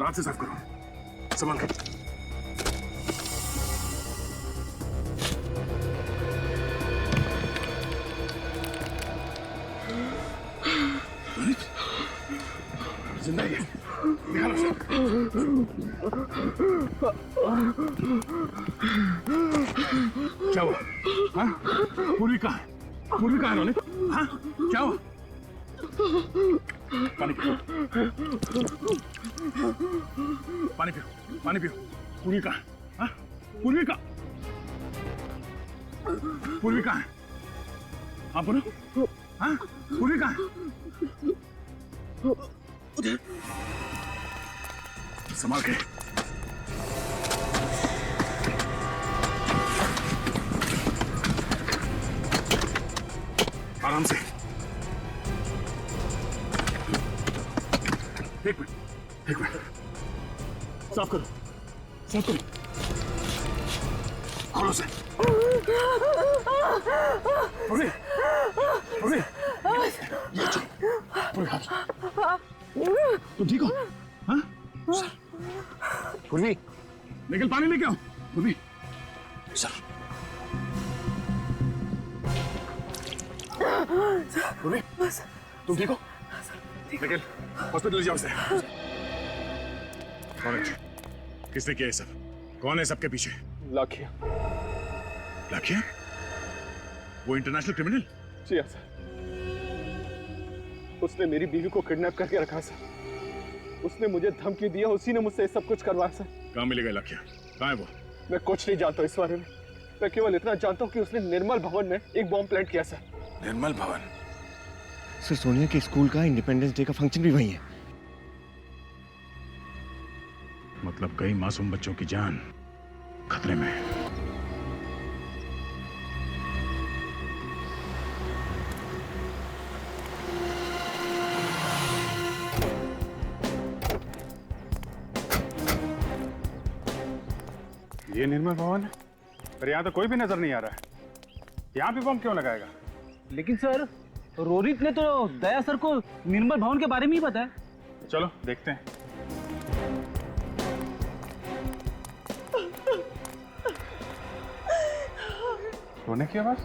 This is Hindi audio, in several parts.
हाथ से साफ करो, संभाल कर। जिंदा है, निकालो उसे। क्या हुआ? हाँ? पूर्वी कहाँ है? पूर्वी कहाँ है रोनित? हाँ? क्या हुआ? पानी पियो, पानी पियो, पानी पियो। पूर्वी कहाँ है? हाँ? पूर्वी कहाँ? पूर्वी कहाँ है? हाँ बोलो। हाँ? पूर्वी कहाँ है? संभाल के। आराम से। एक मिनट, एक मिनट। साफ करो, साफ करो। खोलो से। पूर्वी, पूर्वी, ये चलो, पूर्वी हाथ। तुम ठीक हो? हाँ? पूर्वी, निकल पानी लेके आओ। पूर्वी, सर। पूर्वी, तुम ठीक हो? निकल, हॉस्पिटल जाओ से। कौन है? किसने किया ये सब? कौन है सबके पीछे? लाखिया। लाखिया? वो इंटरनेशनल क्रिमिनल? जी हाँ सर, उसने मेरी बीवी को किडनैप करके रखा सर। उसने मुझे धमकी दिया, उसी ने मुझसे सब कुछ करवाया सर। कहाँ मिलेगा लाखिया? कहाँ है वो? मैं कुछ नहीं जानता इस बारे में। मैं केवल इतना जानता हूँ कि उसने निर्मल भवन में एक बॉम्ब प्लांट किया सर। निर्मल भवन? सर सोनिया के स्कूल का इंडिपेंडेंस डे का फंक्शन भी वही है। मतलब कई मासूम बच्चों की जान खतरे में है। ये निर्मल भवन है, पर यहाँ तो कोई भी नजर नहीं आ रहा है। यहाँ भी बम क्यों लगाएगा? लेकिन सर रोहित ने तो दया सर को निर्मल भवन के बारे में ही बताया। चलो देखते हैं। रोने की आवाज?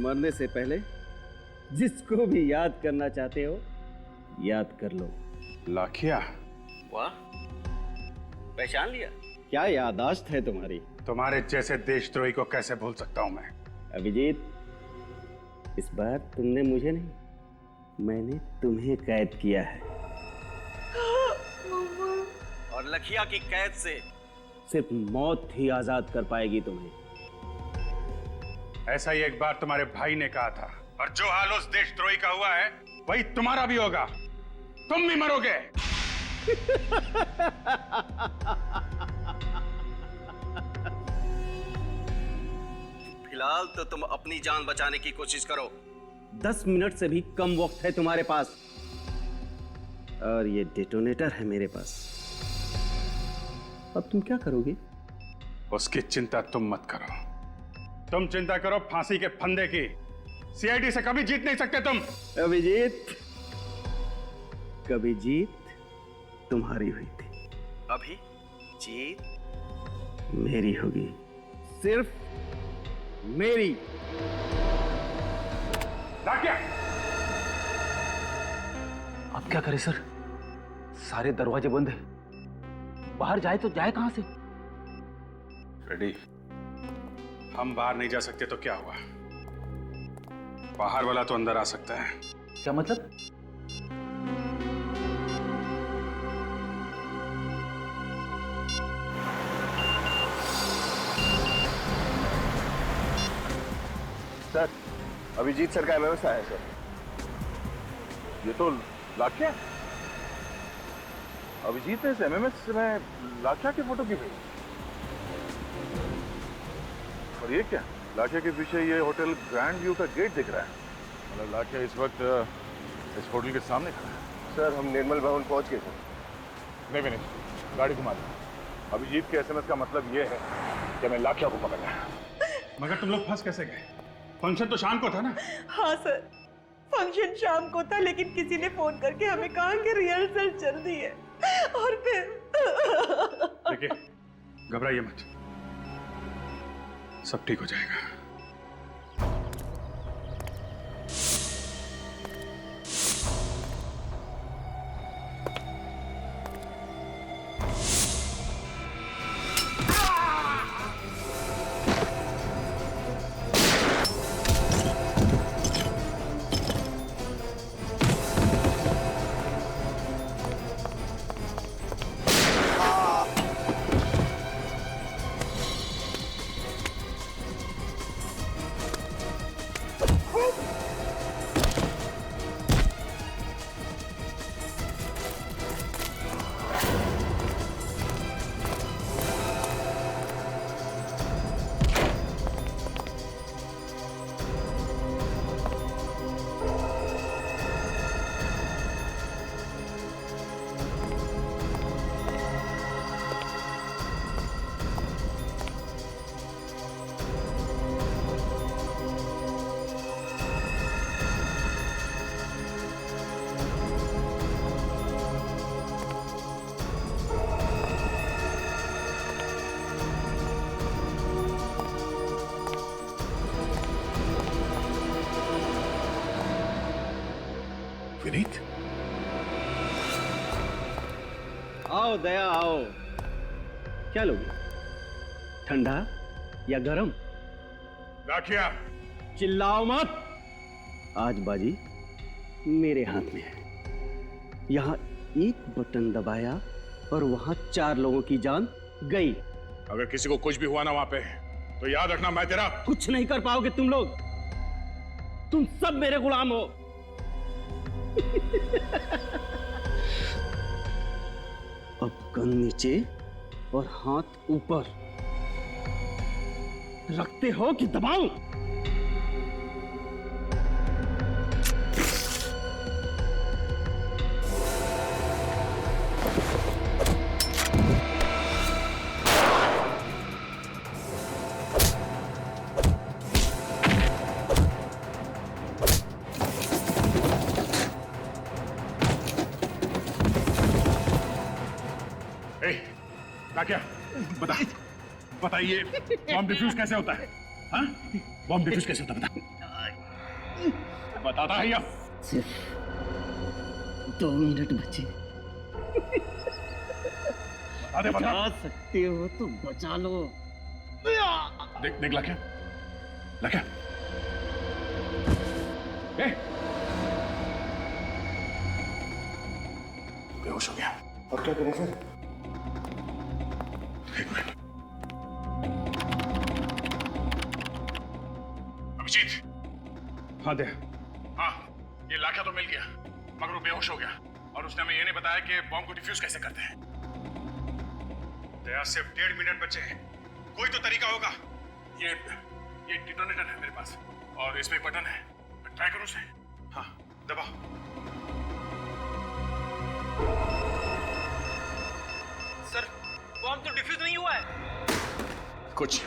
मरने से पहले जिसको भी याद करना चाहते हो याद कर लो। लाखिया? वाह, पहचान लिया? क्या याददाश्त है तुम्हारी। तुम्हारे जैसे देशद्रोही को कैसे भूल सकता हूं मैं। अभिजीत, इस बार तुमने मुझे नहीं, मैंने तुम्हें कैद किया है। और लखिया की कैद से सिर्फ मौत ही आजाद कर पाएगी तुम्हें। ऐसा ही एक बार तुम्हारे भाई ने कहा था, और जो हाल उस देशद्रोही का हुआ है वही तुम्हारा भी होगा। तुम भी मरोगे। फिलहाल तो तुम अपनी जान बचाने की कोशिश करो। 10 मिनट से भी कम वक्त है तुम्हारे पास, और ये डेटोनेटर है मेरे पास। अब तुम क्या करोगे? उसकी चिंता तुम मत करो। तुम चिंता करो फांसी के फंदे की। सीआईडी से कभी जीत नहीं सकते तुम। अभिजीत, कभी जीत तुम्हारी हुई थी, अभी जीत मेरी होगी, सिर्फ मेरी। लाखिया! अब क्या करें सर? सारे दरवाजे बंद है, बाहर जाए तो जाए कहां से? रेडी? हम बाहर नहीं जा सकते तो क्या हुआ? बाहर वाला तो अंदर आ सकता है। क्या मतलब? सर, अभिजीत सर का एमएमएस आया है सर। ये तो लाख्या। अभिजीत ने इस एमएमएस में लाख्या की फोटो क्यों भेजी? और ये क्या, लाख्या के पीछे ये होटल ग्रैंड व्यू का गेट दिख रहा है। मतलब लाख्या इस वक्त इस होटल के सामने खड़ा है। सर हम निर्मल भवन पहुंच गए थे। नहीं विनीत, गाड़ी घुमा दो। अभिजीत के एसएमएस का मतलब ये है कि मैं लाख्या को पकड़ना है। मगर तुम लोग फंस कैसे गए? फंक्शन तो शाम को था ना? हाँ सर, फंक्शन शाम को था, लेकिन किसी ने फोन करके हमें कहा कि रिहर्सल चल रही है और फिर देखिए, घबराइए मत, सब ठीक हो जाएगा। विनीत, आओ दया आओ। क्या लोगे, ठंडा या गरम? लाख्या, चिल्लाओ मत। आज बाजी मेरे हाथ में है। यहां एक बटन दबाया और वहां 4 लोगों की जान गई। अगर किसी को कुछ भी हुआ ना वहां पे, तो याद रखना मैं तेरा कुछ नहीं कर पाओगे तुम लोग। तुम सब मेरे गुलाम हो। अब गन नीचे और हाथ ऊपर। रखते हो कि दबाऊं? क्या बताइए, बॉम्ब डिफ्यूज कैसे होता है? हाँ, बॉम्ब डिफ्यूज कैसे होता है बताता है या? सिर्फ 2 मिनट बचे। बता सकते हो तो बचा लो। देख लाख्या, लाख्या, बेहोश हो गया। अब क्या करें सर? एक मिनट। अभिजीत, हाँ दे, हाँ ये लाख्या तो मिल गया, मगर वो बेहोश हो गया और उसने हमें ये नहीं बताया कि बॉम्ब को डिफ्यूज कैसे करते हैं। दया, सिर्फ 1.5 मिनट बचे हैं, कोई तो तरीका होगा। ये डिटोनेटर है मेरे पास और इसमें एक बटन है, ट्राई करो उसे। हाँ दबाओ। सर, बॉम्ब तो डिफ्यूज नहीं हुआ है। कुछ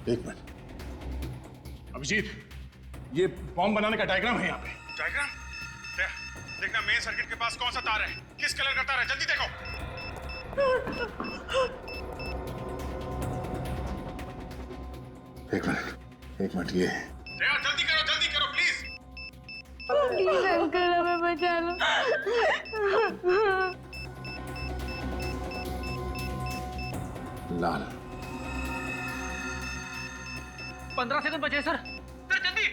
एक मिनट। अभिजीत, ये बॉम्ब बनाने का डायग्राम है यहाँ पे। डायग्राम? देखना मेन सर्किट के पास कौन सा तार है, किस कलर का तार है, जल्दी देखो। एक मिनट ये जल्दी करो प्लीज। प्लीज अंकल, हमें बचा लो। लाल, 15 सेकंड बचे सर। सर जल्दी।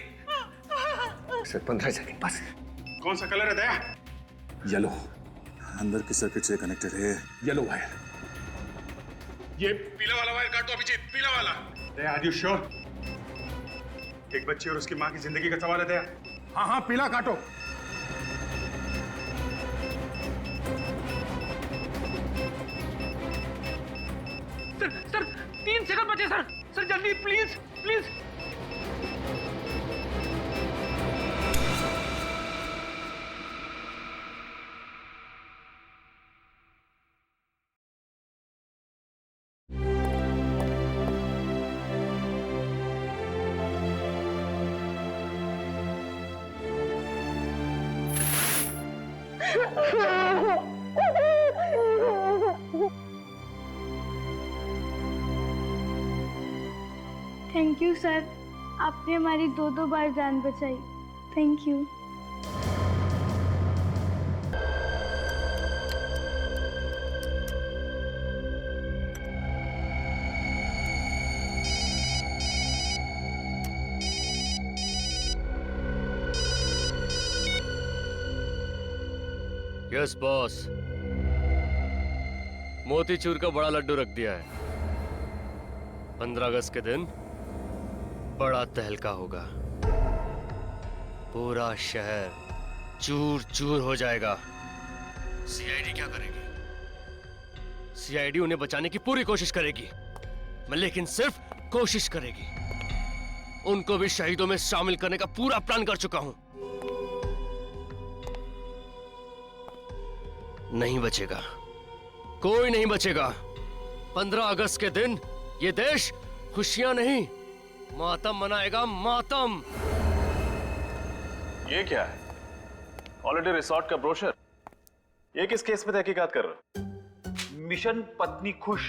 सर 15 सेकंड बस। कौन सा कलर है दया? येलो। अंदर की सर्किट से कनेक्टेड है येलो वायर। ये पीला वाला वायर काट दो अभिजीत, पीला वाला। दया, आर यू श्योर? एक बच्ची और उसकी माँ की जिंदगी का सवाल है दया। हाँ हाँ, पीला काटो। सर 3 सेकंड बचे सर। सर जल्दी please please. Thank you sir, आपने हमारी 2 बार जान बचाई। Thank you. Yes boss, motichoor का बड़ा लड्डू रख दिया है। 15 अगस्त के दिन बड़ा तहलका होगा। पूरा शहर चूर चूर हो जाएगा। सीआईडी क्या करेगी? सीआईडी उन्हें बचाने की पूरी कोशिश करेगी, लेकिन सिर्फ कोशिश करेगी। उनको भी शहीदों में शामिल करने का पूरा प्लान कर चुका हूं। नहीं बचेगा, कोई नहीं बचेगा। 15 अगस्त के दिन ये देश खुशियां नहीं, मातम मनाएगा, मातम। ये क्या है? हॉलिडे रिसोर्ट का ब्रोशर। ये किस केस में तहकीकात कर रहे हो? मिशन पत्नी खुश।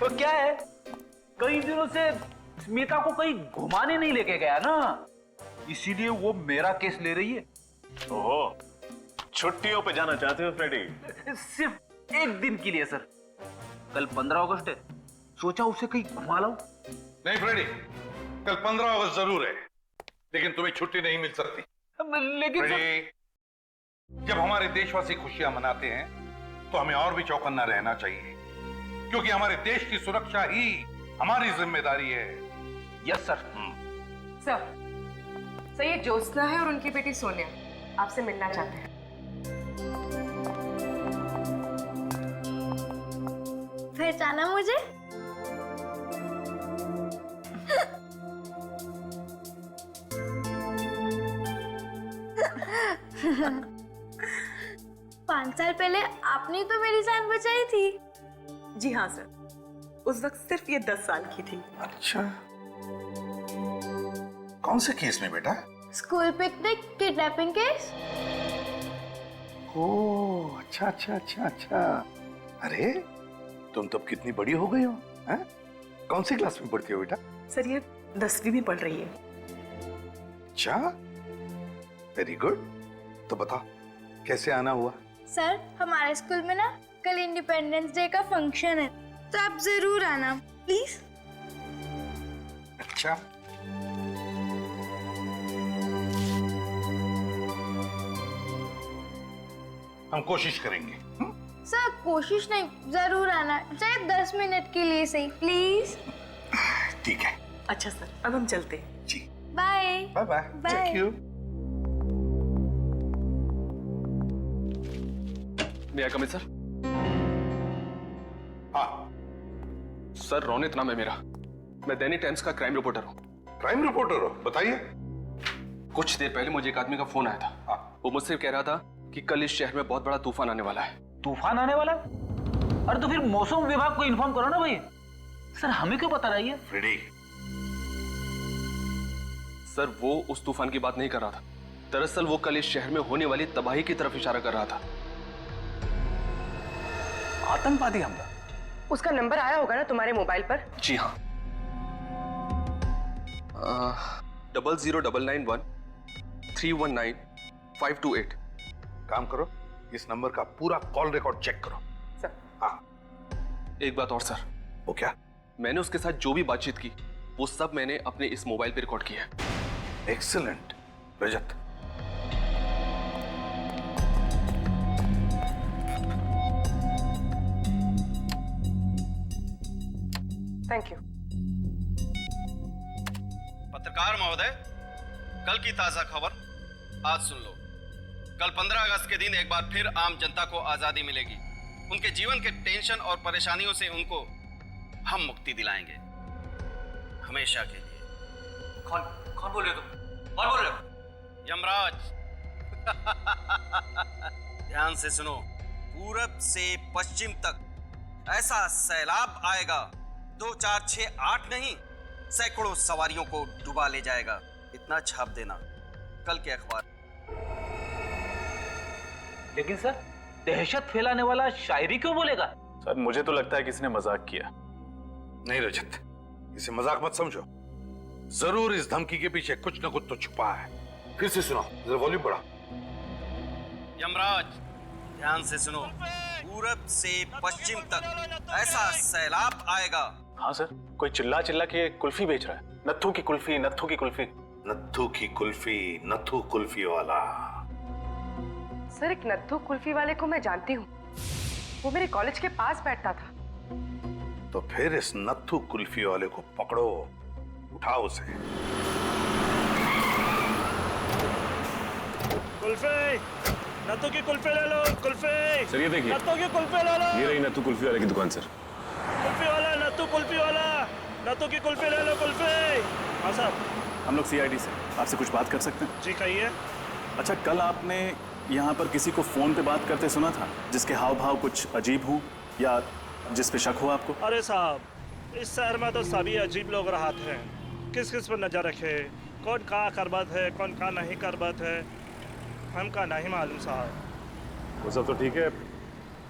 वो क्या है, कई दिनों से स्मिता को कहीं घुमाने नहीं लेके गया ना, इसीलिए वो मेरा केस ले रही है। ओहो, छुट्टियों पे जाना चाहते हो फ्रेडी? सिर्फ एक दिन के लिए सर। कल 15 अगस्त है, सोचा उसे कहीं घुमा लाऊं। नहीं फ्रेडी, कल 15 अगस्त जरूर है, लेकिन तुम्हें छुट्टी नहीं मिल सकती। लेकिन फ्रेडी, जब हमारे देशवासी खुशियां मनाते हैं तो हमें और भी चौकन्ना रहना चाहिए, क्योंकि हमारे देश की सुरक्षा ही हमारी जिम्मेदारी है। Yes sir. सर ये ज्योत्सना है और उनकी बेटी सोनिया आपसे मिलना चाहते हैं। पहचाना मुझे? पांच साल पहले आपने तो मेरी जान बचाई थी। जी हाँ सर, उस वक्त सिर्फ ये 10 साल की थी। अच्छा, कौन से केस में बेटा? School picnic kidnapping case. Oh, अच्छा अच्छा अच्छा अच्छा। अरे तुम तब कितनी बड़ी हो गई हो, हैं? कौन सी क्लास में पढ़ती हो बेटा? सर ये 10वीं में पढ़ रही है। अच्छा, वेरी गुड। तो बताओ कैसे आना हुआ? सर हमारे स्कूल में ना कल इंडिपेंडेंस डे का फंक्शन है, तो आप जरूर आना प्लीज। अच्छा, हम कोशिश करेंगे। सर कोशिश नहीं, जरूर आना, चाहे 10 मिनट के लिए सही, प्लीज। ठीक है। अच्छा सर, अब हम चलते हैं। जी, bye bye bye. Bye. Thank you. May I come in sir? हाँ, सर रोनित नाम है मेरा, मैं दैनिक टाइम्स का क्राइम रिपोर्टर हूँ। क्राइम रिपोर्टर हो? बताइए। कुछ देर पहले मुझे एक आदमी का फोन आया था। वो मुझसे कह रहा था कि कल इस शहर में बहुत बड़ा तूफान आने वाला है। तूफान आने वाला है? अरे तो फिर मौसम विभाग को इन्फॉर्म करो ना भाई। सर हमें क्यों बता रही है? फ्रेडी, सर वो उस तूफान की बात नहीं कर रहा था। दरअसल वो कल इस शहर में होने वाली तबाही की तरफ इशारा कर रहा था। आतंकवादी हमला। उसका नंबर आया होगा ना तुम्हारे मोबाइल पर? जी हाँ, 00991319 528। काम करो, इस नंबर का पूरा कॉल रिकॉर्ड चेक करो। सर। हाँ। एक बात और सर। वो क्या? मैंने उसके साथ जो भी बातचीत की वो सब मैंने अपने इस मोबाइल पे रिकॉर्ड किया है। Excellent Rajat. Thank you. नमस्कार महोदय, कल की ताजा खबर आज सुन लो। कल 15 अगस्त के दिन एक बार फिर आम जनता को आजादी मिलेगी। उनके जीवन के टेंशन और परेशानियों से उनको हम मुक्ति दिलाएंगे, हमेशा के लिए। कौन बोल रहे हो तुम? कौन बोल रहे हो? यमराज। ध्यान से सुनो, पूरब से पश्चिम तक ऐसा सैलाब आएगा, 2 4 6 8 नहीं, सैकड़ों सवारियों को डुबा ले जाएगा। इतना छाप देना कल के अखबार। लेकिन सर, दहशत फैलाने वाला शायरी क्यों बोलेगा? सर मुझे तो लगता है किसी ने मजाक किया। नहीं रजत, इसे मजाक मत समझो। जरूर इस धमकी के पीछे कुछ न कुछ तो छुपा है। फिर से सुनाओ, जरा वॉल्यूम बढ़ाओ। यमराज, ध्यान से सुनो, पूरब से पश्चिम तक ऐसा सैलाब आएगा। हाँ सर, कोई चिल्ला चिल्ला के कुल्फी बेच रहा है। नत्थू की कुल्फी, नत्थू की कुल्फी। नत्थू की कुल्फी, नत्थू कुल्फी वाला। सर, एक नत्थू कुल्फी वाले को मैं जानती हूँ, वो मेरे कॉलेज के पास बैठता था। तो फिर इस नत्थू कुल्फी वाले को पकड़ो, उठाओ उसे। कुल्फी, नत्थू की कुल्फी ले लो। कुल्फी सर ये देखिए, नत्थू की कुल्फी ले लो। ये रही नत्थू कुल्फी वाले की दुकान सर। कुल्फी वाला, नत्थू कुल्फी वाला, नत्थू की कुल्फी ले लो। कुल्फी। हाँ साहब, हम लोग CID से आपसे कुछ बात कर सकते हैं? जी कहिए। अच्छा, कल आपने यहाँ पर किसी को फोन पे बात करते सुना था, जिसके हाव भाव कुछ अजीब हो या जिस पे शक हो आपको? अरे साहब, इस शहर में तो सभी अजीब लोग रहते हैं। किस किस पर नजर रखे, कौन का करबत है, कौन का नहीं करबत है, हमका नहीं मालूम साहब। वो सब तो ठीक है,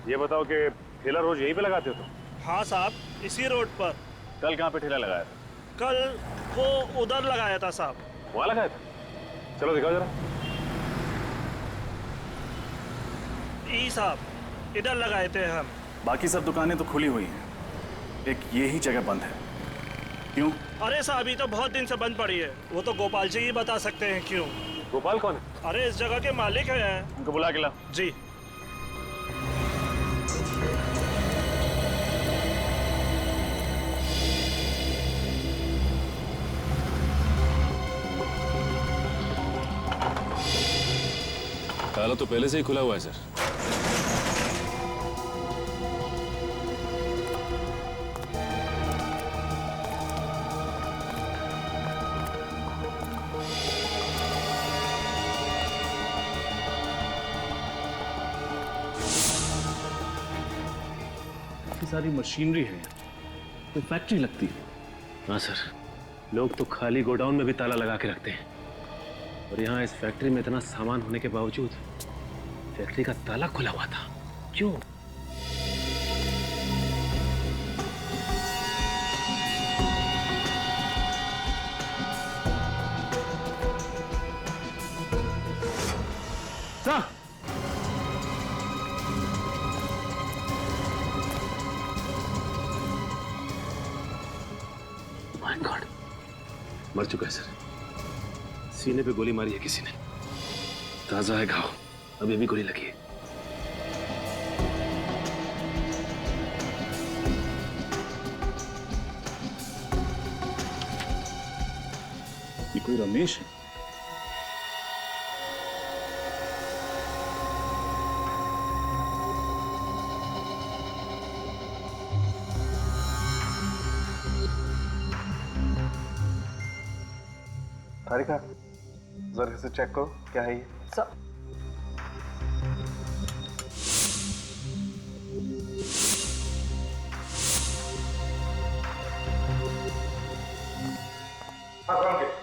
ये बताओ कि ठेला रोज यहीं पे लगाते हो तुम? हाँ साहब, इसी रोड पर। कल कहाँ पे ठेला लगाया था? कल वो उधर लगाया था साहब। वहाँ लगाया था? चलो दिखाओ जरा। ई साहब, इधर लगाए थे हम। बाकी सब दुकानें तो खुली हुई हैं, एक ये ही जगह बंद है, क्यों? अरे साहब, ये तो बहुत दिन से बंद पड़ी है। वो तो गोपाल जी ही बता सकते हैं क्यों। गोपाल कौन है? अरे इस जगह के मालिक हैं। उनको बुला के ला। जी। ताला तो पहले से ही खुला हुआ है सर। सारी मशीनरी है, कोई फैक्ट्री लगती है। हाँ सर, लोग तो खाली गोडाउन में भी ताला लगा के रखते हैं, और यहाँ इस फैक्ट्री में इतना सामान होने के बावजूद फैक्ट्री का ताला खुला हुआ था। क्यों? माय गॉड, मर चुका है सर। सीने पे गोली मारी है किसी ने, ताजा है घाव, अभी भी गोली लगी है। ये कोई रमेश है? तारिका, जरा इसे चेक करो, क्या है ये? सर,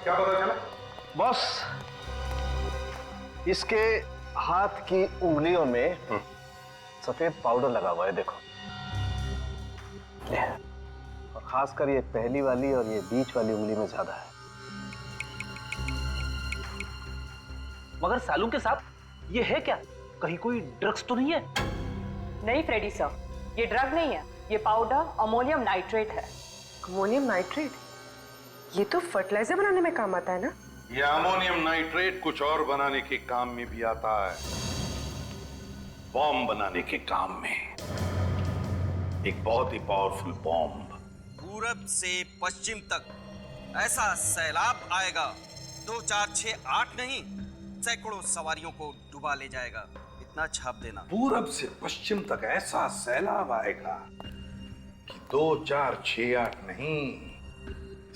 क्या पता चला? बॉस, इसके हाथ की उंगलियों में सफेद पाउडर लगा हुआ है, देखो। और खासकर ये पहली वाली और ये बीच वाली उंगली में ज्यादा है। मगर सालू के साथ ये है क्या? कहीं कोई ड्रग्स तो नहीं है? नहीं फ्रेडी सर, ये ड्रग नहीं है, ये पाउडर अमोनियम नाइट्रेट है। Ammonium nitrate? ये तो फर्टिलाइजर बनाने में काम आता है ना? ये अमोनियम नाइट्रेट कुछ और बनाने के काम में भी आता है, बॉम्ब बनाने के काम में। एक बहुत ही पावरफुल बॉम्ब। पूरब से पश्चिम तक ऐसा सैलाब आएगा 2 4 6 8 नहीं, सैकड़ों सवारियों को डुबा ले जाएगा। इतना छाप देना। पूरब से पश्चिम तक ऐसा सैलाब आएगा कि 2 4 6 8 नहीं,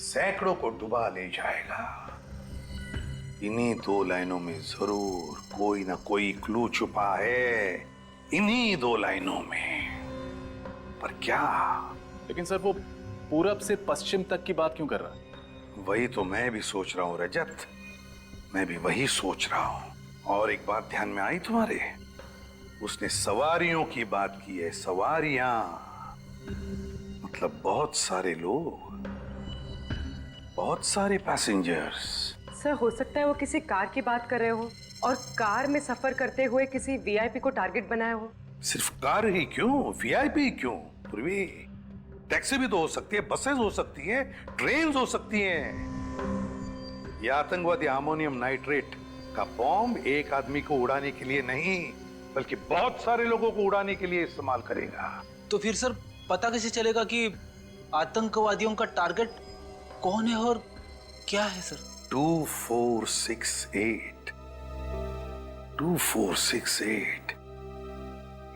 सैकड़ों को डुबा ले जाएगा। इन्हीं 2 लाइनों में जरूर कोई ना कोई क्लू छुपा है, इन्हीं 2 लाइनों में। पर क्या? लेकिन सर वो पूरब से पश्चिम तक की बात क्यों कर रहा है? वही तो मैं भी सोच रहा हूं रजत, मैं भी वही सोच रहा हूं। और एक बात ध्यान में आई तुम्हारे, उसने सवारियों की बात की है। सवारियां मतलब बहुत सारे लोग, बहुत सारे पैसेंजर्स। सर हो सकता है वो किसी कार की बात कर रहे हो और कार में सफर करते हुए किसी वीआईपी को टारगेट बनाया हो। सिर्फ कार ही क्यों, वीआईपी क्यों? पूर्वी टैक्सी भी तो हो सकती है, बसेस हो सकती है, ट्रेन हो सकती हैं। यह आतंकवादी अमोनियम नाइट्रेट का बॉम्ब एक आदमी को उड़ाने के लिए नहीं, बल्कि बहुत सारे लोगों को उड़ाने के लिए इस्तेमाल करेगा। तो फिर सर पता कैसे चलेगा कि आतंकवादियों का टारगेट कौन है और क्या है सर? 2468 2468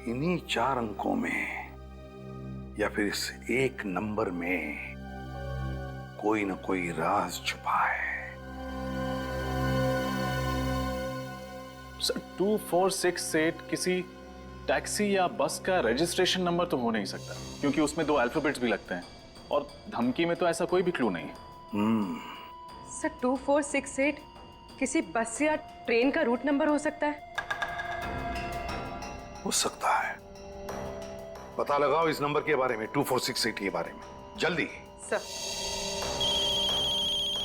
इन्हीं 4 अंकों में या फिर इस एक नंबर में कोई ना कोई राज छुपा है। सर 2468 किसी टैक्सी या बस का रजिस्ट्रेशन नंबर तो हो नहीं सकता, क्योंकि उसमें 2 अल्फाबेट्स भी लगते हैं और धमकी में तो ऐसा कोई भी क्लू नहीं है। सर 2468 किसी बस या ट्रेन का रूट नंबर हो सकता है? हो सकता है। पता लगाओ इस नंबर के बारे में, 2468 के बारे में, जल्दी। सर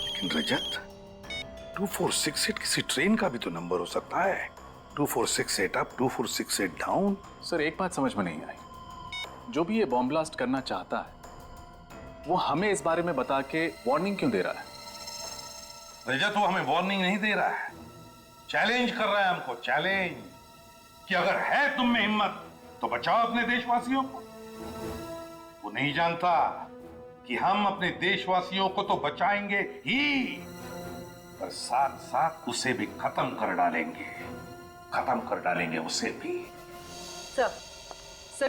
लेकिन रजत, 2468 किसी ट्रेन का भी तो नंबर हो सकता है। 2468 अप, 2468 डाउन। सर एक बात समझ में नहीं आई, जो भी ये बॉम्ब ब्लास्ट करना चाहता है वो हमें इस बारे में बता के वार्निंग क्यों दे रहा है? रजत वो हमें वार्निंग नहीं दे रहा है, चैलेंज कर रहा है हमको, चैलेंज कि अगर है तुम में हिम्मत तो बचाओ अपने देशवासियों को। वो नहीं जानता कि हम अपने देशवासियों को तो बचाएंगे ही, पर साथ साथ उसे भी खत्म कर डालेंगे, खत्म कर डालेंगे उसे भी। सर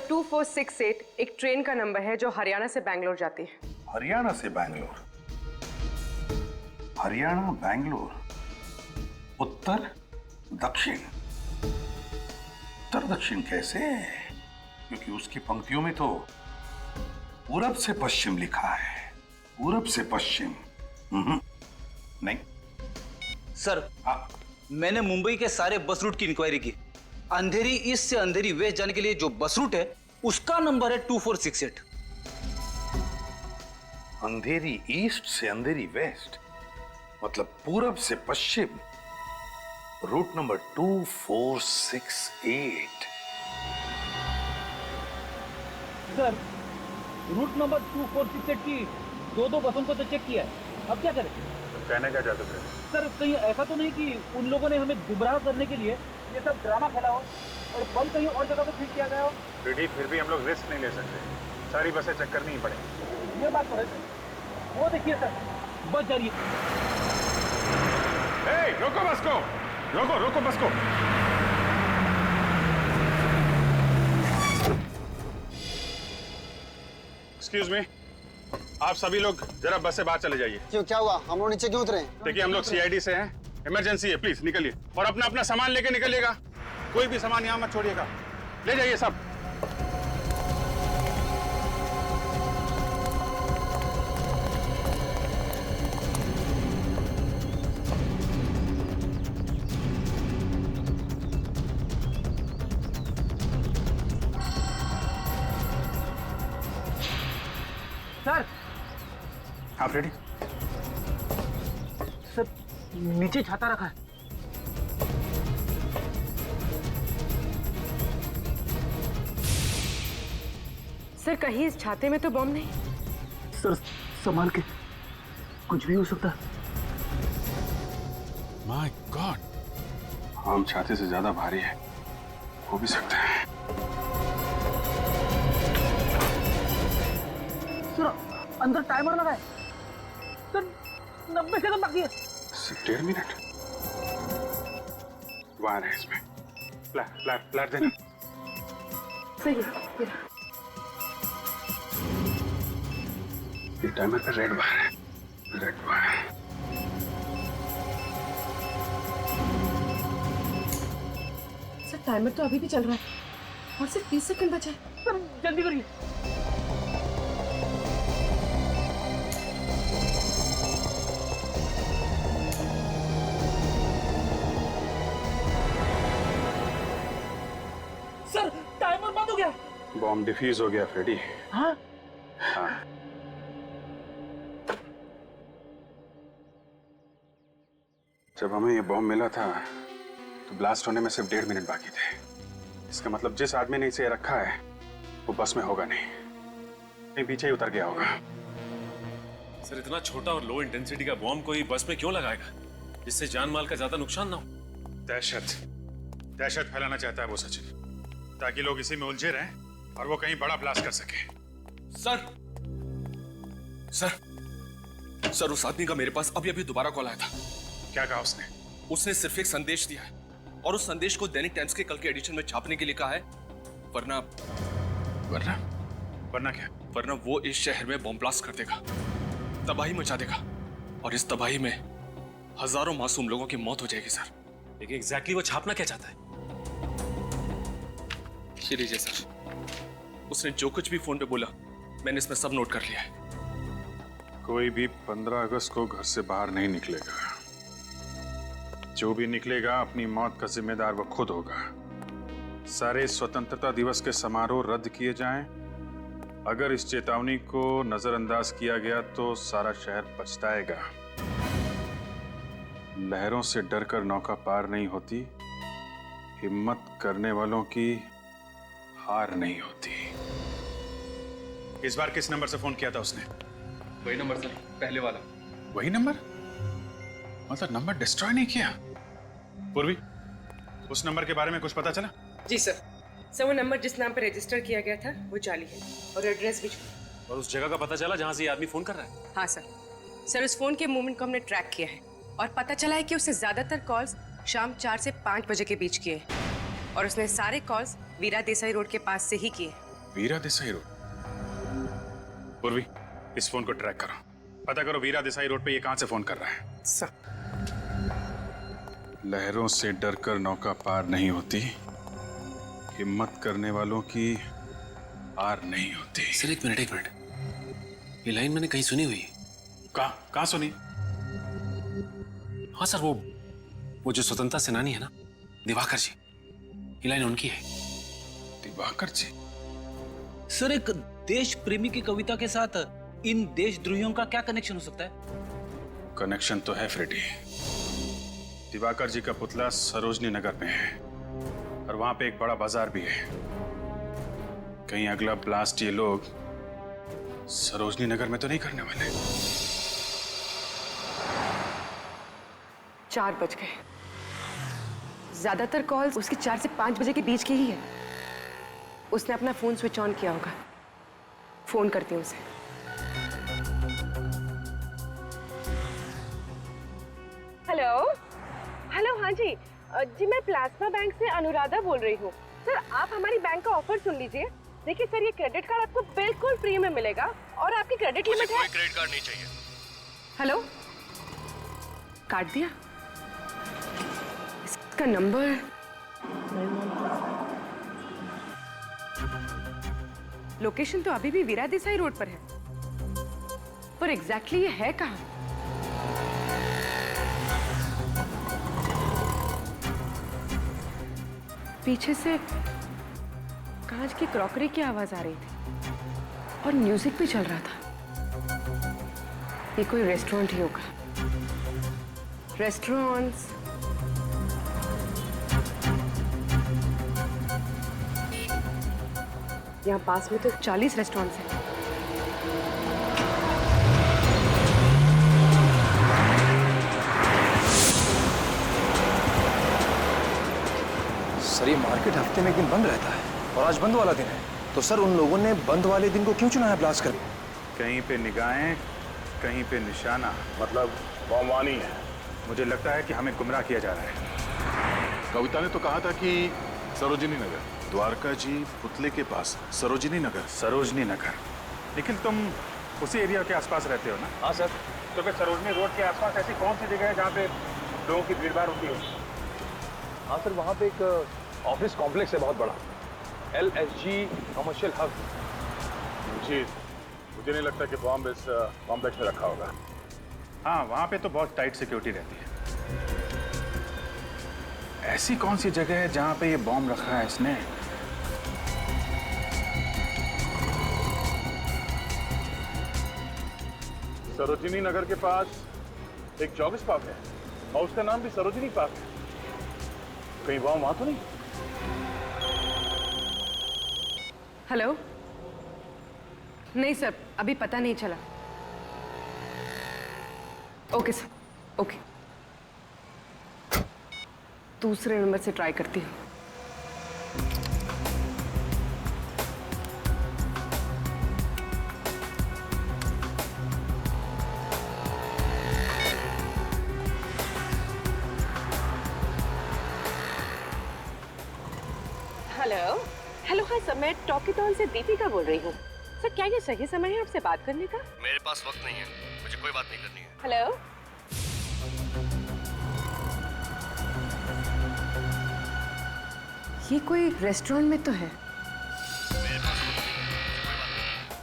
2468 एक ट्रेन का नंबर है जो हरियाणा से बैंगलोर जाती है। हरियाणा से बैंगलोर? हरियाणा बैंगलोर, उत्तर दक्षिण। उत्तर दक्षिण कैसे? क्योंकि उसकी पंक्तियों में तो पूरब से पश्चिम लिखा है। पूरब से पश्चिम नहीं। सर मैंने मुंबई के सारे बस रूट की इंक्वायरी की। अंधेरी ईस्ट से अंधेरी वेस्ट जाने के लिए जो बस रूट है उसका नंबर है 2468। अंधेरी ईस्ट से अंधेरी वेस्ट मतलब पूरब से पश्चिम, route number 2468। Sir route number 2468 की 2 बसों को तो चेक किया है, अब क्या करें? कहने का चाहते थे सर कहीं ऐसा तो नहीं कि उन लोगों ने हमें गुमराह करने के लिए ये सब ड्रामा खेला हो और बम कहीं और जगह पे फिट किया गया हो? फिर भी हम लोग रिस्क नहीं ले सकते, सारी बसें चेक करनी ही पड़ेगी। ये बात तो है। वो देखिए सर बस जा रही है। रोको बस को, रोको बस को। एक्सक्यूज मी, आप सभी लोग जरा बस से बाहर चले जाइए। क्यों, क्या हुआ? हम लोग नीचे क्यों उतरे? देखिए हम लोग सीआईडी से हैं, इमरजेंसी है, प्लीज निकलिए और अपना अपना सामान लेके निकलिएगा। कोई भी सामान यहाँ मत छोड़िएगा, ले जाइए सब। सर आप रेडी? सर नीचे छाता रखा है। सर कहीं इस छाते में तो बम नहीं? सर संभाल के, कुछ भी हो सकता है। माय गॉड, हम छाते से ज्यादा भारी है, हो भी सकता है। सर अंदर टाइमर लगा है। सर 90 सेकंड बाकी है। सिर्फ 1.5 मिनट। वायर है इसमें। फ्लैट देना। सही है। ये टाइमर पे रेड वायर है। Red wire. सर टाइमर तो अभी भी चल रहा है और सिर्फ 30 सेकंड बचा है। सर जल्दी करिए। सर टाइमर बंद हो गया। बॉम्ब डिफ्यूज हो गया फ्रेडी। हाँ? हाँ। जब हमें ये बॉम्ब मिला था तो ब्लास्ट होने में सिर्फ 1.5 मिनट बाकी थे। इसका मतलब जिस आदमी ने इसे रखा है वो बस में होगा नहीं, कहीं पीछे ही उतर गया होगा। सर इतना छोटा और लो इंटेंसिटी का बॉम्ब कोई बस में क्यों लगाएगा जिससे जान माल का ज्यादा नुकसान ना हो? दहशत फैलाना चाहता है वो सचिन, ताकि लोग इसी में उलझे रहें और वो कहीं बड़ा ब्लास्ट कर सके। सर उस आदमी का मेरे पास अभी दोबारा कॉल आया था। क्या कहा उसने? उसने सिर्फ एक संदेश दिया है और उस संदेश को दैनिक टाइम्स के कल के एडिशन में छापने के लिए कहा है, वरना क्या? वरना वो इस शहर में बॉम्ब ब्लास्ट कर देगा, तबाही मचा देगा और इस तबाही में हजारों मासूम लोगों की मौत हो जाएगी सर। लेकिन एग्जैक्टली वो छापना क्या चाहता है? ये लीजिए सर, उसने जो कुछ भी फोन पे बोला मैंने इसमें सब नोट कर लिया है। कोई भी 15 अगस्त को घर से बाहर नहीं निकलेगा। जो भी निकलेगा अपनी मौत का जिम्मेदार वो खुद होगा। सारे स्वतंत्रता दिवस के समारोह रद्द किए जाएं। अगर इस चेतावनी को नजरअंदाज किया गया तो सारा शहर पछताएगा। लहरों से डरकर नौका पार नहीं होती, हिम्मत करने वालों की हार नहीं होती। इस बार किस नंबर से फोन किया था उसने? वही नंबर सर, पहले वाला। वही नंबर? मतलब नंबर डिस्ट्रॉय नहीं किया? पूर्वी, उस नंबर के बारे में कुछ पता चला? जी सर वो नंबर जिस नाम पर रजिस्टर किया गया था वो जाली है और एड्रेस भी। और उस जगह का पता चला जहां से ये आदमी फोन कर रहा है? हाँ सर उस फोन के मूवमेंट को हमने ट्रैक किया है और पता चला है कि उसने ज्यादातर कॉल्स शाम 4 से 5 बजे के बीच किए और उसने सारे कॉल्स वीरा देसाई रोड के पास से ही किए। वीरा देसाई रोड? पूर्वी, इस फोन को ट्रैक करो, पता करो वीरा देसाई रोड पे ये कहां से फोन कर रहा है। सर लहरों से डरकर नौका पार नहीं होती, हिम्मत करने वालों की हार नहीं होती। सर एक मिनट, ये लाइन मैंने कहीं सुनी हुई है। कहाँ सुनी? हाँ सर, वो जो स्वतंत्रता सेनानी है ना, दिवाकर जी, ये लाइन उनकी है। दिवाकर जी? सर एक देश प्रेमी की कविता के साथ इन देशद्रोहियों का क्या कनेक्शन हो सकता है? कनेक्शन तो है फ्रेडी। दिवाकर जी का पुतला सरोजनी नगर में है और वहां पे एक बड़ा बाजार भी है। कहीं अगला ब्लास्ट ये लोग सरोजनी नगर में तो नहीं करने वाले? 4 बज गए। ज्यादातर कॉल्स उसकी 4 से 5 बजे के बीच की ही है। उसने अपना फोन स्विच ऑन किया होगा। फोन करती हूँ उसे। हेलो हाँ जी मैं प्लाज्मा बैंक से अनुराधा बोल रही हूँ। सर आप हमारी बैंक का ऑफर सुन लीजिए। देखिए सर, ये क्रेडिट कार्ड आपको बिल्कुल फ्री में मिलेगा और आपकी क्रेडिट लिमिट है। कोई क्रेडिट कार्ड नहीं चाहिए। हेलो, काट दिया? इसका नंबर लोकेशन तो अभी भी वीरा देसाई रोड पर है, पर एग्जैक्टली ये है कहाँ? पीछे से कांच की क्रॉकरी की आवाज आ रही थी और म्यूजिक भी चल रहा था। ये कोई रेस्टोरेंट ही होगा। रेस्टोरेंट्स यहाँ पास में तो 40 रेस्टोरेंट्स हैं। सर ये मार्केट हफ्ते में एक दिन बंद रहता है और आज बंद वाला दिन है, तो सर उन लोगों ने बंद वाले दिन को क्यों चुना है ब्लास्ट करके? कहीं पे निगाहें, कहीं पे निशाना। मतलब बॉम्ब वहां नहीं है। मुझे लगता है कि हमें गुमराह किया जा रहा है। कविता ने तो कहा था कि सरोजिनी नगर, द्वारका जी पुतले के पास सरोजिनी नगर। सरोजनी नगर, लेकिन तुम उसी एरिया के आसपास रहते हो ना? हाँ सर। तो फिर सरोजनी रोड के आसपास ऐसी कौन सी जगह है जहाँ पे लोगों की भीड़ भाड़ होती है? हाँ सर, वहाँ पे एक ऑफिस कॉम्प्लेक्स है बहुत बड़ा, LSG कमर्शियल हब। जी, मुझे नहीं लगता कि बॉम्ब इस कॉम्प्लेक्स में रखा होगा। हाँ, वहाँ पे तो बहुत टाइट सिक्योरिटी रहती है। ऐसी कौन सी जगह है जहाँ पे ये बॉम्ब रखा है इसने? सरोजिनी नगर के पास एक जॉगिस पार्क है और उसका नाम भी सरोजिनी पार्क है। कहीं बॉम्ब वहां तो नहीं? हेलो। नहीं सर, अभी पता नहीं चला। Okay sir, okay. दूसरे नंबर से ट्राई करती हूँ। हेलो हेलो, हाँ सर, मैं टॉकीटॉन से दीपिका बोल रही हूँ। सर, क्या ये सही समय है आपसे बात करने का? मेरे पास वक्त नहीं है, मुझे कोई बात नहीं करनी है। हेलो। ये कोई रेस्टोरेंट में तो है,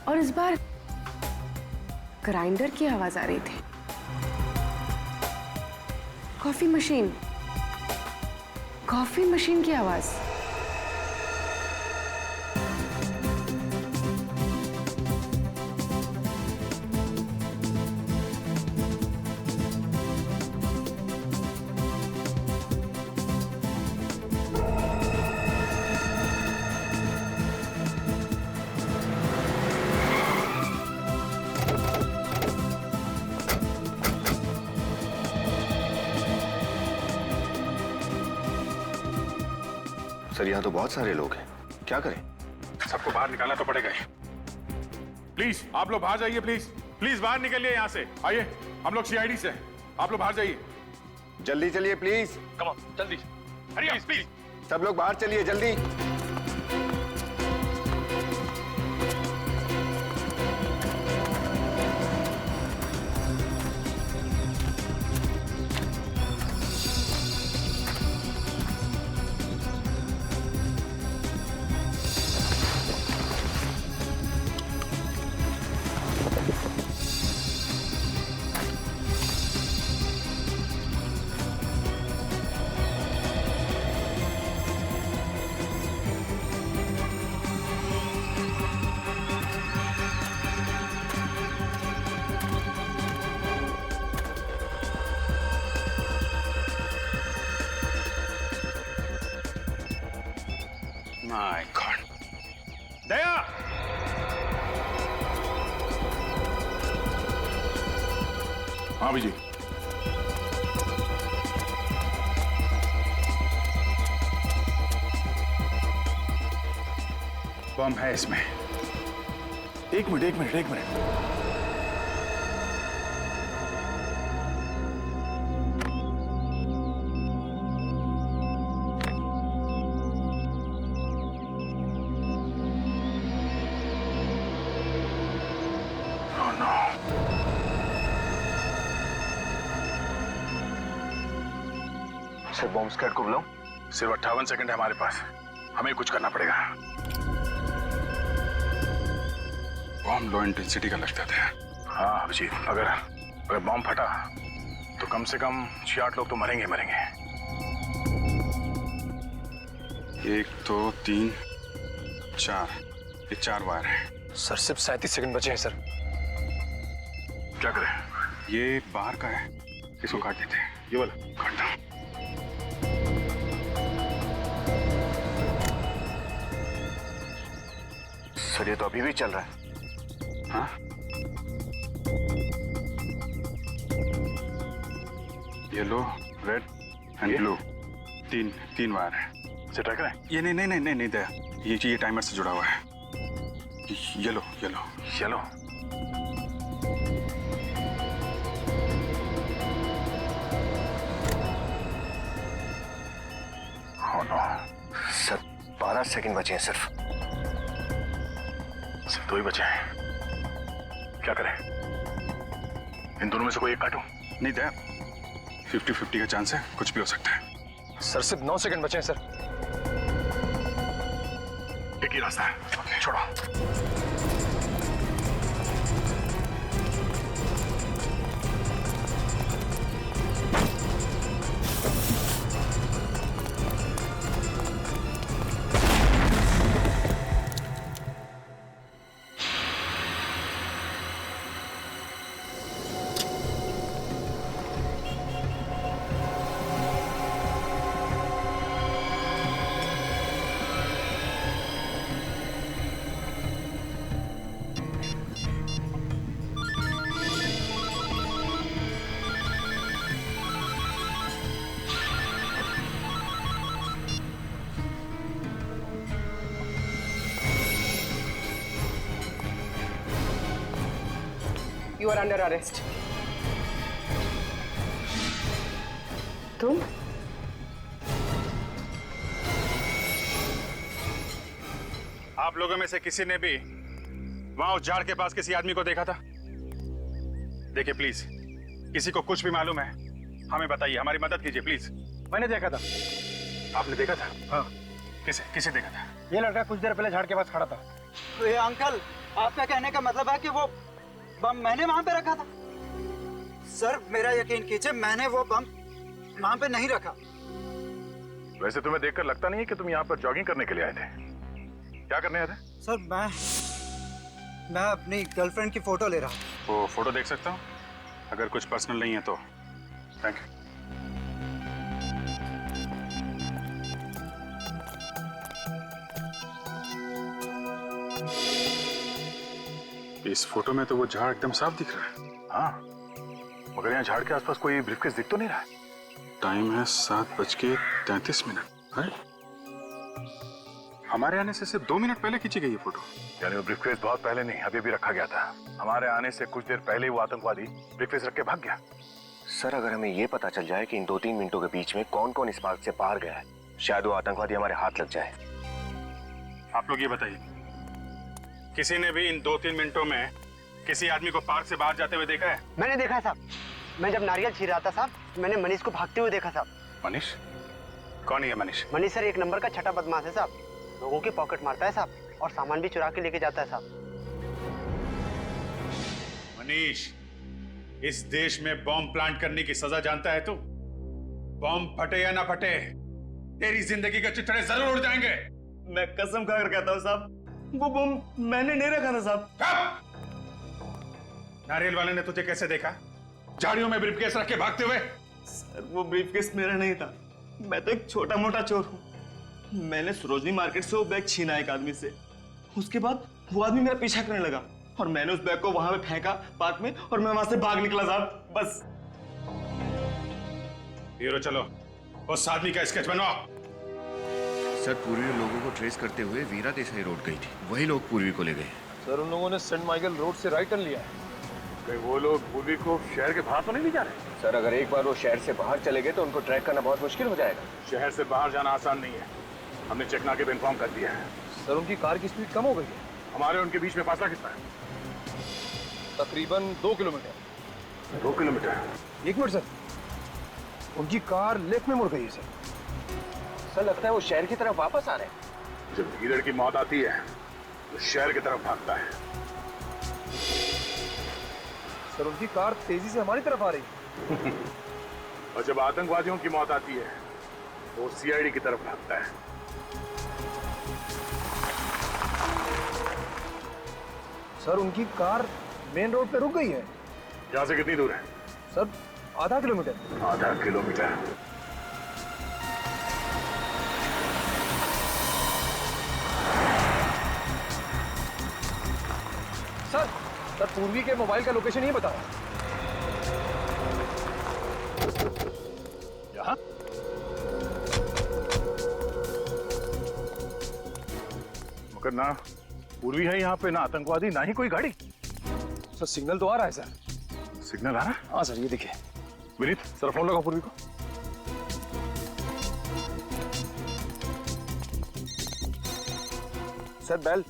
और इस बार ग्राइंडर की आवाज आ रही थी। कॉफी मशीन की आवाज। सर, यहाँ तो बहुत सारे लोग हैं, क्या करें? सबको बाहर निकालना तो पड़ेगा ही। प्लीज आप लोग बाहर जाइए, प्लीज प्लीज बाहर निकलिए यहाँ से। आइए, हम लोग CID से हैं, आप लोग बाहर जाइए। जल्दी चलिए प्लीज। कम ऑन, जल्दी। प्लीज प्लीज सब लोग बाहर चलिए जल्दी। My God. दया! हाँ विजय। बम है इसमें। एक मिनट। सर, बॉम्ब स्क्वाड को बुलाओ। सिर्फ 58 सेकंड है हमारे पास, हमें कुछ करना पड़ेगा। बॉम्ब लो इंटेंसिटी का लगता था। हाँ अभिजीत, अगर बॉम्ब फटा तो कम से कम 6-8 लोग तो मरेंगे। 1 2 3 4, ये 4 वायर है। सर, सिर्फ 37 सेकंड बचे हैं सर। क्या करें? ये बाहर का है, इसको काट देते हैं। ये वाला काट दो। सर, ये तो अभी भी चल रहा है। हाँ? येलो, रेड एंड ब्लू, तीन वायर है। से ट्राई करें? ये नहीं दया, ये टाइमर से जुड़ा हुआ है। येलो। 5 सेकंड बचे हैं सिर्फ 2 ही बचे हैं। क्या करें? इन दोनों में से कोई एक काटूं? नहीं दया, 50-50 का चांस है, कुछ भी हो सकता है। सर सिर्फ 9 सेकंड बचे हैं सर। एक ही रास्ता है, छोड़ो। You are under arrest. तुम? आप लोगों में से किसी ने भी वहां उस झाड़ के पास किसी आदमी को देखा था? देखिए प्लीज, किसी को कुछ भी मालूम है हमें बताइए, हमारी मदद कीजिए प्लीज। मैंने देखा था। आपने देखा था? हाँ। किसे देखा था? ये लड़का कुछ देर पहले झाड़ के पास खड़ा था। ये अंकल, आपका कहने का मतलब है कि वो बम मैंने वहां पे रखा था? सर मेरा यकीन कीजिए, मैंने वो बम वहां पे नहीं रखा। वैसे तुम्हें देखकर लगता नहीं है कि तुम यहाँ पर जॉगिंग करने के लिए आए थे। क्या करने आए थे? सर मैं अपनी गर्लफ्रेंड की फोटो ले रहा हूँ। वो फोटो देख सकता हूँ? अगर कुछ पर्सनल नहीं है तो थैंक यू। इस फोटो में तो वो झाड़ एकदम साफ दिख रहा है। हाँ, मगर यहाँ झाड़ के आसपास कोई ब्रीफकेस दिख तो नहीं रहा है। टाइम है 7:33। हमारे आने से सिर्फ 2 मिनट पहले खींची गई ये फोटो। यानी वो ब्रीफकेस बहुत पहले नहीं, अभी भी रखा गया था। हमारे आने से कुछ देर पहले ही वो आतंकवादी ब्रीफकेस रख के भाग गया। सर अगर हमें ये पता चल जाए कि इन 2-3 मिनटों के बीच में कौन कौन इस पार्क से बाहर गया है, शायद वो आतंकवादी हमारे हाथ लग जाए। आप लोग ये बताइए, किसी ने भी इन 2-3 मिनटों में किसी आदमी को पार्क से बाहर जाते हुए देखा है? मैंने देखा है साहब। मैं जब नारियल छील रहा था साहब, मैंने मनीष को भागते हुए देखा साहब। मनीष? कौन है मनीष? मनीष सर 1 नंबर का छठा बदमाश है साहब। लोगों के पॉकेट मारता है साहब और सामान भी चुरा के लेके जाता है साहब। मनीष, इस देश में बॉम्ब प्लांट करने की सजा जानता है तू? बॉम्ब फटे या ना फटे, तेरी जिंदगी के चिथड़े जरूर उड़ जाएंगे। मैं कसम खाकर कहता हूँ साहब, वो बम मैंने नहीं रखा था साहब। नारियल वाले ने तुझे कैसे देखा? झाड़ियों में ब्रीफकेस रख के भागते हुए? सर वो ब्रीफकेस मेरा नहीं था, मैं तो एक छोटा मोटा चोर हूँ। मैंने सरोजनी मार्केट से वो बैग छीना एक आदमी से। उसके बाद वो आदमी मेरा पीछा करने लगा और मैंने उस बैग को वहां पे फेंका पार्क में और मैं वहां से भाग निकला साहब, बस। हीरो चलो, उस आदमी का स्केच बनवाओ। सर पूर्वी लोगों को ट्रेस करते हुए वीरा देसाई रोड गई थी, वही लोग पूर्वी को ले गए। सर उन लोगों ने सेंट माइकल रोड से राइट टर्न लिया है। कहीं वो लोग पूर्वी को शहर के बाहर तो नहीं ले जा रहे? सर अगर एक बार वो शहर से बाहर चले गए तो उनको ट्रैक करना बहुत मुश्किल हो जाएगा। शहर से बाहर जाना आसान नहीं है, हमने चेकनाके पे इन्फॉर्म कर दिया है। सर उनकी कार की स्पीड कम हो गई है। हमारे उनके बीच में फासला कितना है? तकरीबन 2 किलोमीटर। 2 किलोमीटर? 1 मिनट सर, उनकी कार लेफ्ट में मुड़ गई है सर। सर लगता है वो शहर की तरफ वापस आ रहे हैं। जब हीरर की मौत आती है तो शहर की तरफ भागता है। सर उनकी कार तेजी से हमारी तरफ आ रही है। और जब आतंकवादियों की मौत आती है वो सीआईडी की तरफ भागता है। सर उनकी कार मेन रोड पे रुक गई है। यहाँ से कितनी दूर है? सर आधा किलोमीटर। आधा किलोमीटर? सर पूर्वी के मोबाइल का लोकेशन ही बताओ। यहाँ? मगर ना पूर्वी है यहाँ पे, ना आतंकवादी, ना ही कोई गाड़ी। सर सिग्नल तो आ रहा है सर। सिग्नल आ रहा है? हाँ सर, ये देखिए। विनीत सर फोन लगाओ पूर्वी को। Sir bell.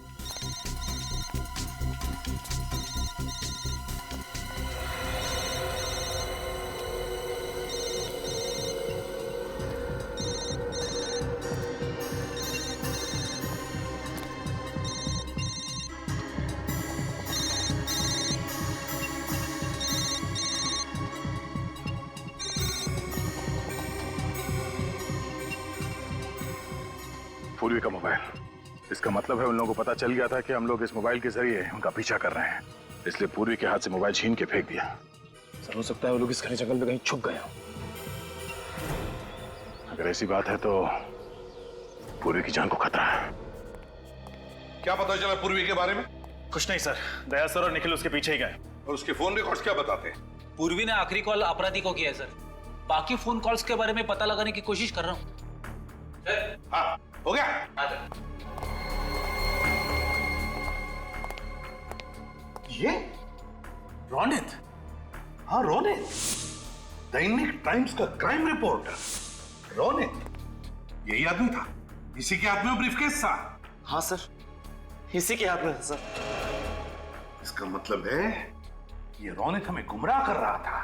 पूर्वी का मोबाइल, इसका मतलब है उन लोगों को पता चल गया था कि हम लोग इस मोबाइल के जरिए उनका पीछा कर रहे हैं, इसलिए पूर्वी के हाथ से मोबाइल छीन के फेंक दिया। सर हो सकता है वो लोग इस घने जंगल में कहीं छुप गए हों। अगर ऐसी बात है तो पूर्वी की जान को खतरा है। क्या पता चला पूर्वी के बारे में? कुछ नहीं सर, दया सर और निखिल उसके पीछे ही गए। और उसके फोन रिकॉर्ड्स क्या बताते हैं? पूर्वी ने आखिरी कॉल अपराधी को किया है सर। बाकी फोन कॉल्स के बारे में पता लगाने की कोशिश कर रहा हूँ। हाँ, हो गया। ये रोनित, हाँ रोनित, दैनिक टाइम्स का क्राइम रिपोर्टर रोनित, यही आदमी था, इसी के हाथ में ब्रीफकेस था। हाँ सर, इसी के हाथ में था सर। इसका मतलब है ये रोनित हमें गुमराह कर रहा था,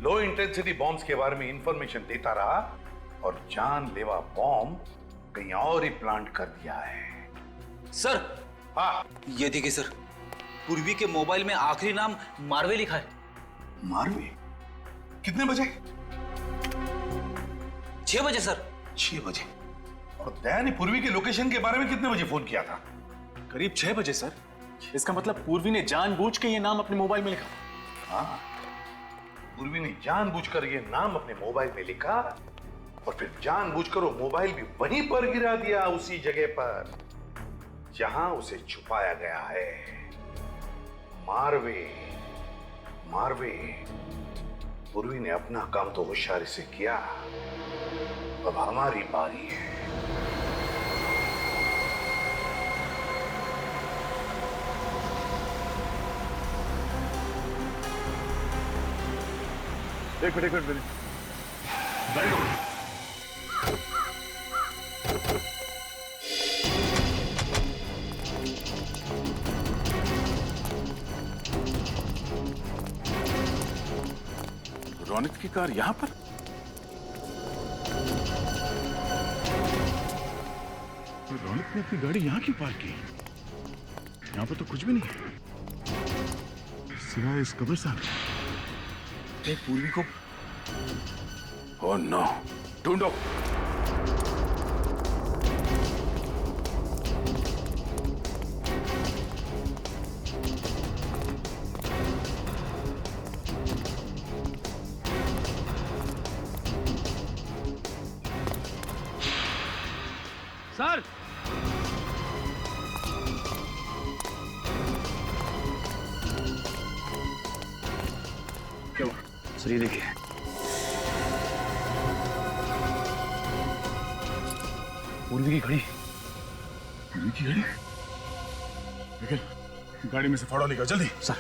लो इंटेंसिटी बॉम्ब्स के बारे में इंफॉर्मेशन देता रहा और जानलेवा बॉम्ब कहीं और ही प्लांट कर दिया है। सर, हाँ ये देखिए सर, पूर्वी के मोबाइल में आखिरी नाम मारवे लिखा है। मारवे? कितने बजे? 6 बजे सर। 6 बजे? और दया ने पूर्वी के लोकेशन के बारे में कितने बजे फोन किया था? करीब 6 बजे सर। इसका मतलब पूर्वी ने जानबूझ के ये नाम अपने मोबाइल में लिखा। हाँ, पूर्वी ने जानबूझकर ये नाम अपने मोबाइल में लिखा और फिर जानबूझकर वो मोबाइल भी वहीं पर गिरा दिया, उसी जगह पर जहां उसे छुपाया गया है। मारवे, मारवे, पूर्वी ने अपना काम तो होशियारी से किया, अब हमारी बारी है। एक मिनट वेरी गुड। रोनित की कार यहां पर? रोनित ने अपनी गाड़ी यहां क्यों पार्क की? यहां पर तो कुछ भी नहीं है सिवाय इस कब्रिस्तान। पूर्वी को ओह नो, ढूंढो। सर, क्या हुआ? सर ये देखिए, पूर्वी की घड़ी। पूर्वी की घड़ी? लेकिन गाड़ी में से फाड़ा निकाल जल्दी। सर